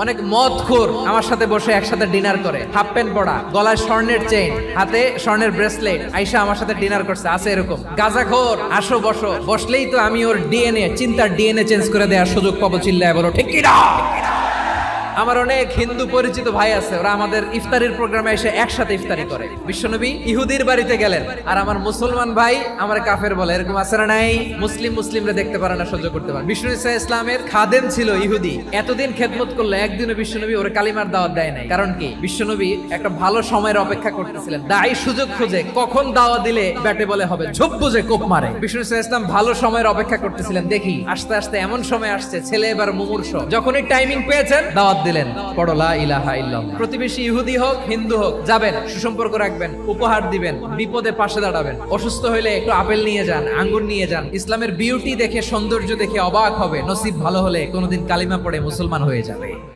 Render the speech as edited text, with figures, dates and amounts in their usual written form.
অনেক মদখোর আমার সাথে বসে একসাথে ডিনার করে, হাফ প্যান্ট পরা, গলায় স্বর্ণের চেইন, হাতে স্বর্ণের ব্রেসলেট, আইসা আমার সাথে ডিনার করছে, আছে এরকম। গাঁজাখোর, আসো বসো, বসলেই তো আমি ওর ডিএনএ, চিন্তার ডিএনএ চেঞ্জ করে দেওয়ার সুযোগ পাবো, চিল্লায় বলো ঠিক কি না? আমার অনেক হিন্দু পরিচিত ভাই আছে, ওরা আমাদের ইফতারির প্রোগ্রামে এসে একসাথে ইফতারি করে। বিশ্বনবী ইহুদির বাড়িতে গেলেন, আর আমার মুসলমান ভাই আমার কাফের বলে, এরকম আছে না নাই? মুসলিমরা দেখতে পারে না, সহ্য করতে পারে। বিষ্ণু ইসা ইসলামের খাদেম ছিল ইহুদি, এতদিন খেদমত করলো, একদিনও বিশ্বনবী ওরে কালিমার দাওয়াত দেয় নাই। কারণ কি? বিশ্বনবী একটা ভালো সময়ের অপেক্ষা করতেছিলেন, দায়ী সুযোগ খুঁজে কখন দাওয়াত দিলে ব্যাটে বলে হবে, ঝোপ বুঝে কোপ মারে। বিষ্ণু ইসা ইসলাম ভালো সময়ের অপেক্ষা করতেছিলেন, দেখি আস্তে আস্তে এমন সময় আসছে, ছেলে এবার মুমূর্ষ, যখনই টাইমিং পেয়েছেন দাওয়াত দিলেন, পড়ো লা ইলাহা ইল্লাল্লাহ। প্রতিবেশী ইহুদি হোক হিন্দু হোক, যাবেন, সুসম্পর্ক রাখবেন, উপহার দিবেন, বিপদে পাশে দাঁড়াবেন, অসুস্থ হইলে একটু আপেল নিয়ে যান, আঙ্গুর নিয়ে যান। ইসলামের বিউটি দেখে, সৌন্দর্য দেখে অবাক হবে, নসিব ভালো হলে কোনোদিন কালিমা পড়ে মুসলমান হয়ে যাবে।